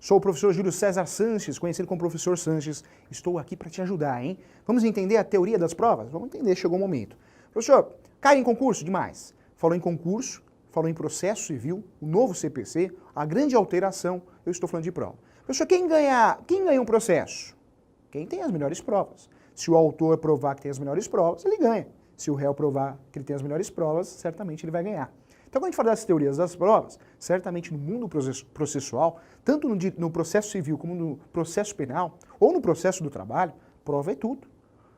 Sou o professor Júlio César Sanches, conhecido como Professor Sanches. Estou aqui para te ajudar, hein? Vamos entender a teoria das provas? Vamos entender, chegou o momento. Professor, cai em concurso? Demais. Falou em concurso, falou em processo civil, o novo CPC, a grande alteração, eu estou falando de prova. Professor, quem ganha um processo? Quem tem as melhores provas. Se o autor provar que tem as melhores provas, ele ganha. Se o réu provar que ele tem as melhores provas, certamente ele vai ganhar. Então, quando a gente fala das teorias das provas, certamente no mundo processual, tanto no processo civil como no processo penal, ou no processo do trabalho, prova é tudo.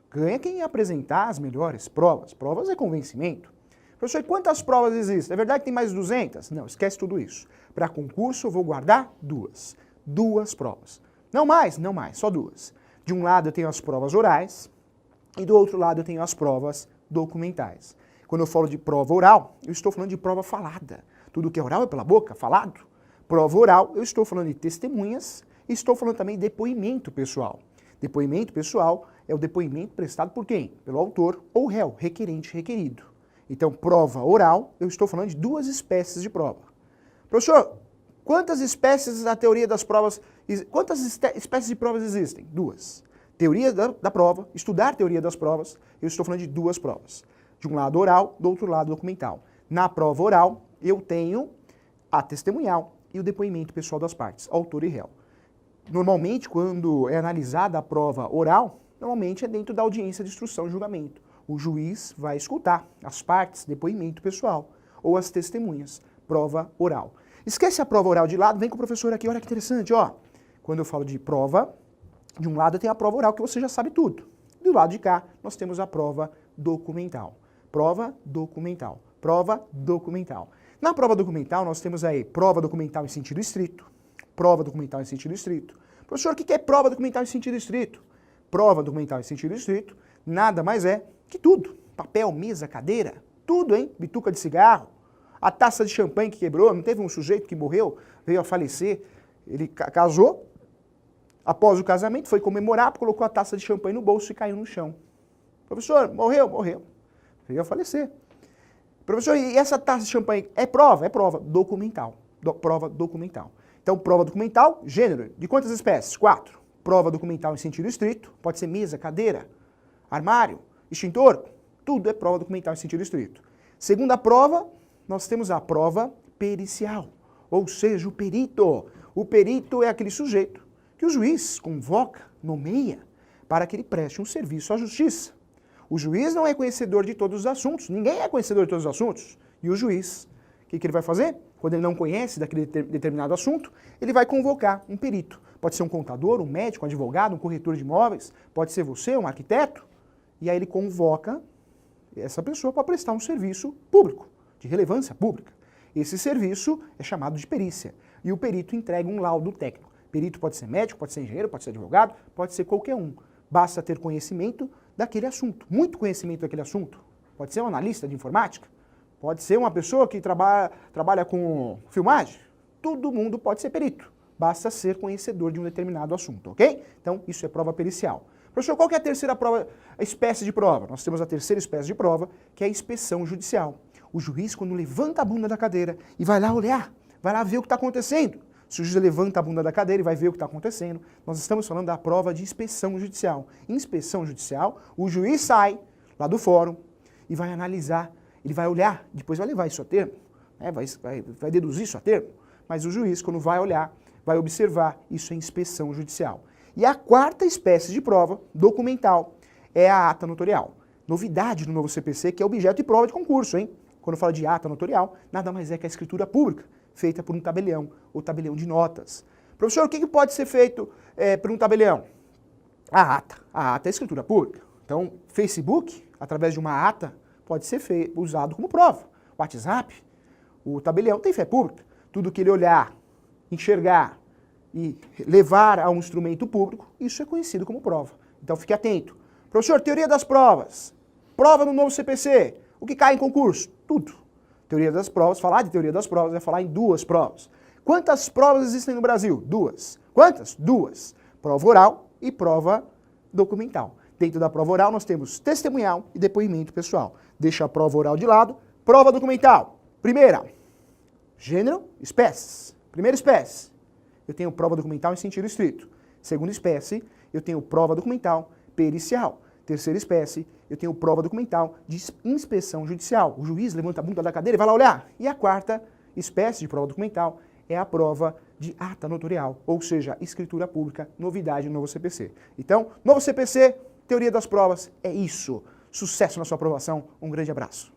Ganha quem apresentar as melhores provas. Provas é convencimento. Professor, quantas provas existem? É verdade que tem mais de 200? Não, esquece tudo isso. Para concurso, eu vou guardar duas. Duas provas. Não mais, só duas. De um lado eu tenho as provas orais e do outro lado eu tenho as provas documentais. Quando eu falo de prova oral, eu estou falando de prova falada. Tudo que é oral é pela boca, falado. Prova oral, eu estou falando de testemunhas e estou falando também de depoimento pessoal. Depoimento pessoal é o depoimento prestado por quem? Pelo autor ou réu, requerente, requerido. Então, prova oral, eu estou falando de duas espécies de prova. Professor, quantas espécies da teoria das provas, quantas espécies de provas existem? Duas. Teoria da prova, estudar teoria das provas, eu estou falando de duas provas. De um lado oral, do outro lado documental. Na prova oral, eu tenho a testemunhal e o depoimento pessoal das partes, autor e réu. Normalmente, quando é analisada a prova oral, normalmente é dentro da audiência de instrução e julgamento. O juiz vai escutar as partes, depoimento pessoal, ou as testemunhas, prova oral. Esquece a prova oral de lado, vem com o professor aqui, olha que interessante, ó. Quando eu falo de prova, de um lado eu tenho a prova oral, que você já sabe tudo. Do lado de cá, nós temos a prova documental. Prova documental. Prova documental. Na prova documental, nós temos aí prova documental em sentido estrito. Prova documental em sentido estrito. Professor, o que é prova documental em sentido estrito? Prova documental em sentido estrito nada mais é que tudo. Papel, mesa, cadeira, tudo, hein? Bituca de cigarro, a taça de champanhe que quebrou, não teve um sujeito que morreu, veio a falecer, ele casou, após o casamento foi comemorar, colocou a taça de champanhe no bolso e caiu no chão. Professor, morreu. Veio a falecer. Professor, e essa taça de champanhe é prova? É prova documental. Prova documental. Então, prova documental, gênero, de quantas espécies? 4. Prova documental em sentido estrito, pode ser mesa, cadeira, armário, extintor, tudo é prova documental em sentido estrito. Segunda prova, nós temos a prova pericial, ou seja, o perito. O perito é aquele sujeito que o juiz convoca, nomeia, para que ele preste um serviço à justiça. O juiz não é conhecedor de todos os assuntos, ninguém é conhecedor de todos os assuntos. E o juiz, o que ele vai fazer? Quando ele não conhece daquele determinado assunto, ele vai convocar um perito. Pode ser um contador, um médico, um advogado, um corretor de imóveis, pode ser você, um arquiteto. E aí ele convoca essa pessoa para prestar um serviço público, de relevância pública. Esse serviço é chamado de perícia. E o perito entrega um laudo técnico. Perito pode ser médico, pode ser engenheiro, pode ser advogado, pode ser qualquer um. Basta ter conhecimento daquele assunto, muito conhecimento daquele assunto. Pode ser um analista de informática, pode ser uma pessoa que trabalha com filmagem. Todo mundo pode ser perito. Basta ser conhecedor de um determinado assunto, ok? Então, isso é prova pericial. Professor, qual que é a terceira prova, a espécie de prova? Nós temos a terceira espécie de prova, que é a inspeção judicial. O juiz, quando levanta a bunda da cadeira e vai lá olhar, vai lá ver o que está acontecendo. Se o juiz levanta a bunda da cadeira e vai ver o que está acontecendo, nós estamos falando da prova de inspeção judicial. Inspeção judicial, o juiz sai lá do fórum e vai analisar, ele vai olhar, depois vai levar isso a termo, né, vai deduzir isso a termo, mas o juiz, quando vai olhar, vai observar, isso é inspeção judicial. E a quarta espécie de prova, documental, é a ata notorial. Novidade no novo CPC, que é objeto de prova de concurso, hein? Quando fala de ata notorial, nada mais é que a escritura pública, feita por um tabelião, ou tabelião de notas. Professor, o que pode ser feito por um tabelião? A ata. A ata é a escritura pública. Então, Facebook, através de uma ata, pode ser usado como prova. WhatsApp, o tabelião tem fé pública. Tudo que ele olhar, enxergar e levar a um instrumento público, isso é conhecido como prova. Então, fique atento. Professor, teoria das provas. Prova no novo CPC. O que cai em concurso? Tudo. Teoria das provas, falar de teoria das provas é falar em duas provas. Quantas provas existem no Brasil? 2. Quantas? 2. Prova oral e prova documental. Dentro da prova oral nós temos testemunhal e depoimento pessoal. Deixa a prova oral de lado. Prova documental. Primeira, gênero, espécies. Primeira espécie, eu tenho prova documental em sentido estrito. Segunda espécie, eu tenho prova documental pericial. Terceira espécie, eu tenho prova documental de inspeção judicial. O juiz levanta a bunda da cadeira e vai lá olhar. E a quarta espécie de prova documental é a prova de ata notarial, ou seja, escritura pública, novidade no novo CPC. Então, novo CPC, teoria das provas, é isso. Sucesso na sua aprovação, um grande abraço.